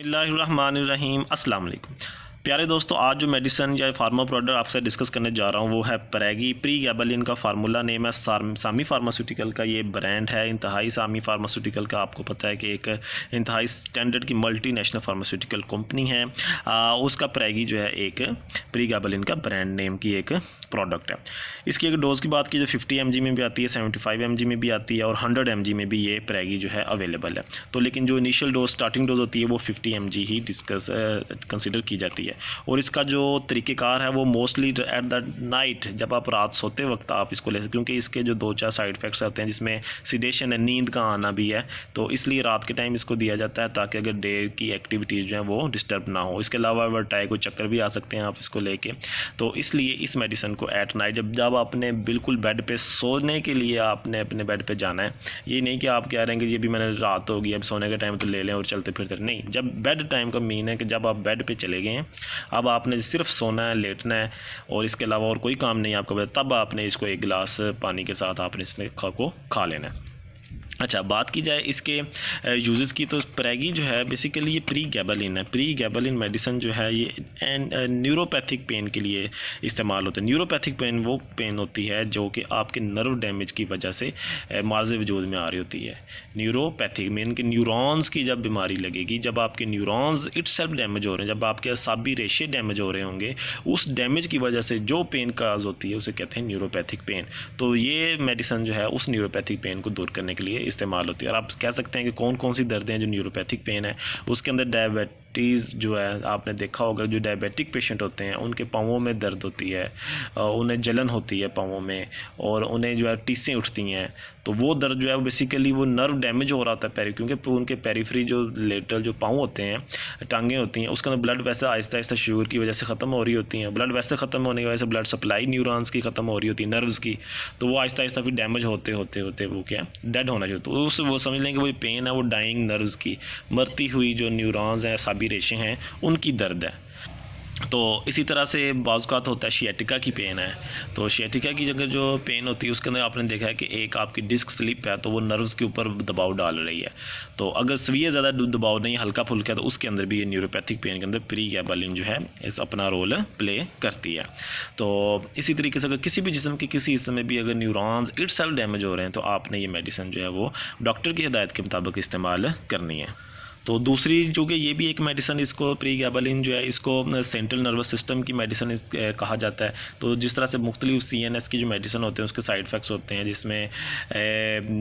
बिस्मिल्लाहिर्रहमानिर्रहीम अस्सलाम वालेकुम। प्यारे दोस्तों, आज जो मेडिसन या फार्मा प्रोडक्ट आपसे डिस्कस करने जा रहा हूँ वो है प्रेगी। प्री गैबलिन का फार्मूला नेम है। सामी फार्मास्यूटिकल का ये ब्रांड है। इंतहाई सामी फार्मास्यूटिकल का आपको पता है कि एक इंतहाई स्टैंडर्ड की मल्टीनेशनल फार्मास्यूटिकल कंपनी है। उसका प्रेगी जो है एक प्री गैबलिन का ब्रांड नेम की एक प्रोडक्ट है। इसकी एक डोज़ की बात की जो 50 mg में भी आती है, 75 mg में भी आती है और 100 mg में भी ये प्रेगी जो है अवेलेबल है। तो लेकिन जो इनिशियल डोज स्टार्टिंग डोज होती है वो 50 mg ही कंसिडर की जाती है। और इसका जो तरीक़ेकार है वो मोस्टली एट द नाइट, जब आप रात सोते वक्त आप इसको ले सकते, क्योंकि इसके जो 2-4 साइड इफ़ेक्ट्स आते हैं जिसमें सिडेशन है, नींद का आना भी है, तो इसलिए रात के टाइम इसको दिया जाता है ताकि अगर डे की एक्टिविटीज़ जो हैं वो डिस्टर्ब ना हो। इसके अलावा वर्टाइग को चक्कर भी आ सकते हैं आप इसको लेके, तो इसलिए इस मेडिसिन को एट नाइट जब आपने बिल्कुल बेड पे सोने के लिए आपने अपने बेड पे जाना है, ये नहीं कि आप कह रहे हैं कि ये भी मैंने रात होगी अब सोने के टाइम तो ले लें और चलते फिरते, नहीं। जब बेड टाइम का मीन है कि जब आप बेड पे चले गए हैं, अब आपने सिर्फ सोना है, लेटना है और इसके अलावा और कोई काम नहीं आपको, तब आपने इसको एक गिलास पानी के साथ आपने इसमें खा लेना है। अच्छा, बात की जाए इसके यूजेस की, तो प्रेगी जो है बेसिकली ये प्री गैबलिन है। प्री गैबलिन मेडिसिन जो है ये न्यूरोपैथिक पेन के लिए इस्तेमाल होता है। न्यूरोपैथिक पेन वो पेन होती है जो कि आपके नर्व डैमेज की वजह से माज़े वजूद में आ रही होती है। न्यूरोपैथिक मीन के न्यूरॉन्स की जब बीमारी लगेगी, जब आपके न्यूरॉन्स इटसेल्फ डैमेज हो रहे हैं, जब आपके असाबी रेशे डैमेज हो रहे होंगे, उस डैमेज की वजह से जो पेन काज होती है उसे कहते हैं न्यूरोपैथिक पेन। तो ये मेडिसिन जो है उस न्यूरोपैथिक पेन को दूर करने के लिए इस्तेमाल होती है। और आप कह सकते हैं कि कौन कौन सी दर्दें हैं जो न्यूरोपैथिक पेन है, उसके अंदर डायबिटीज़ जो है, आपने देखा होगा जो डायबिटिक पेशेंट होते हैं उनके पाँवों में दर्द होती है, उन्हें जलन होती है पाँवों में और उन्हें जो है टीसें उठती हैं, तो वो दर्द जो है वो बेसिकली वो नर्व डैमेज हो रहा होता है क्योंकि उनके पेरिफेरी जो लेटरल जो पाँव होते हैं, टांगें होती हैं, उसके अंदर ब्लड वैसे आहिस्ता आहिस्ता शुगर की वजह से ख़त्म हो रही होती हैं। ब्लड वैसे ख़त्म होने की वजह से ब्लड सप्लाई न्यूरॉन्स की ख़त्म हो रही होती है, नर्व्स की, तो वो आहिस्ता आहिस्ता फिर डैमेज होते होते होते वो क्या डेड होना चाहिए। तो वो समझ लें कि वो पेन है वो डाइंग नर्व्स की, मरती हुई जो न्यूरॉन्स हैं, असाबी रेशे हैं, उनकी दर्द है। तो इसी तरह से बाज़ होता है शियाटिका की पेन है, तो शियाटिका की जगह जो पेन होती है उसके अंदर आपने देखा है कि एक आपकी डिस्क स्लिप है, तो वो नर्व्स के ऊपर दबाव डाल रही है। तो अगर सवियर ज़्यादा दबाव नहीं, हल्का फुल्का, तो उसके अंदर भी ये न्यूरोपैथिक पेन के अंदर प्री गैबलिन जो है इस अपना रोल प्ले करती है। तो इसी तरीके से अगर किसी भी जिस्म के किसी हिस्से में भी अगर न्यूरॉन्स इटसेल्फ डैमेज हो रहे हैं तो आपने ये मेडिसिन जो है वो डॉक्टर की हिदायत के मुताबिक इस्तेमाल करनी है। तो दूसरी जो कि ये भी एक मेडिसिन, इसको प्री गैबलिन जो है इसको सेंट्रल नर्वस सिस्टम की मेडिसिन कहा जाता है। तो जिस तरह से मुख्तलिफ CNS की जो मेडिसिन होते हैं उसके साइड इफ़ेक्ट्स होते हैं,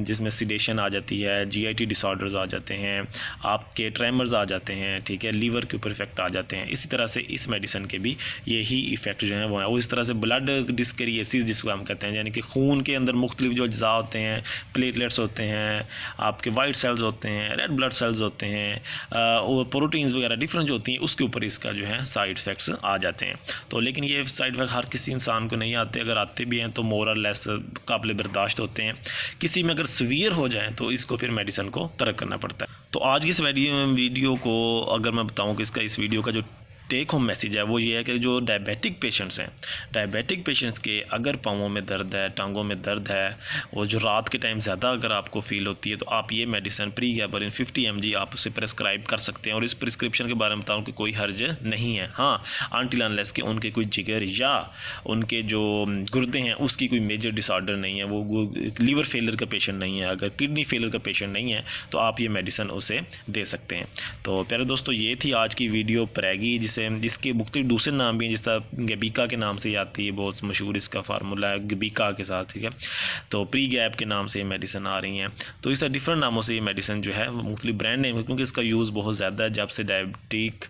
जिसमें सिडेशन आ जाती है, GIT डिसऑर्डर्स आ जाते हैं, आपके ट्रेमर्स आ जाते हैं, ठीक है, लीवर के ऊपर इफेक्ट आ जाते हैं। इसी तरह से इस मेडिसिन के भी यही इफ़ेक्ट जो है वो है। वो इस तरह से ब्लड डिस्करिएसिस जिसको हम कहते हैं, यानी कि खून के अंदर मुख्तलिफ जो अज्जा होते हैं, प्लेटलेट्स होते हैं, आपके वाइट सेल्स होते हैं, रेड ब्लड सेल्स होते हैं और प्रोटीन्स वगैरह डिफरेंट जो होती हैं, उसके ऊपर इसका जो है साइड इफ़ेक्ट्स आ जाते हैं। तो लेकिन ये साइड इफ़ेक्ट हर किसी इंसान को नहीं आते, अगर आते भी हैं तो मोर और लेस काबिल बर्दाश्त होते हैं। किसी में अगर सीवियर हो जाए तो इसको फिर मेडिसिन को तर्क करना पड़ता है। तो आज की इस वीडियो को अगर मैं बताऊँ कि इस वीडियो का जो टेक होम मैसेज है वो ये है कि जो डायबिटिक पेशेंट्स हैं, डायबिटिक पेशेंट्स के अगर पाँवों में दर्द है, टांगों में दर्द है और जो रात के टाइम ज़्यादा अगर आपको फील होती है, तो आप ये मेडिसिन प्री गैबलिन 50 mg आप उसे प्रेस्क्राइब कर सकते हैं। और इस प्रिस्क्रिप्शन के बारे में बताऊँ कि कोई हर्ज नहीं है, हाँ, अनटिल अनलेस के उनके कोई जिगर या उनके जो गुर्दे हैं उसकी कोई मेजर डिसऑर्डर नहीं है, वो लीवर फेलियर का पेशेंट नहीं है, अगर किडनी फेलियर का पेशेंट नहीं है, तो आप ये मेडिसिन उसे दे सकते हैं। तो प्यारे दोस्तों, ये थी आज की वीडियो प्रेगी, जिसके मुख्तलिफ दूसरे नाम भी हैं, जिस तरह गबीका के नाम से आती है, बहुत मशहूर इसका फार्मूला है गबीका के साथ, ठीक है। तो प्री गैप के नाम से ये मेडिसिन आ रही हैं। तो इस तरह डिफरेंट नामों से ये मेडिसिन जो है वो मुख्तलिफ ब्रांड नेम है, क्योंकि इसका यूज़ बहुत ज़्यादा है। जब से डायबिटिक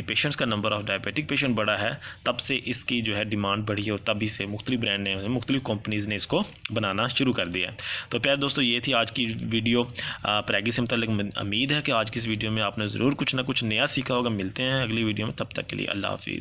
पेशेंट्स का नंबर ऑफ डायबिटिक पेशेंट बढ़ा है, तब से इसकी जो है डिमांड बढ़ी है और तभी से मुख्तलिफ ब्रांड नेम है, मुख्तलिफ कंपनीज़ ने इसको बनाना शुरू कर दिया है। तो प्यारे दोस्तों, ये थी आज की वीडियो प्रेगी से मुतल्लिक। उम्मीद है कि आज की इस वीडियो में आपने ज़रूर कुछ ना कुछ नया सीखा होगा। मिलते हैं अगली वीडियो में, तब तक के लिए अल्लाह हाफिज़।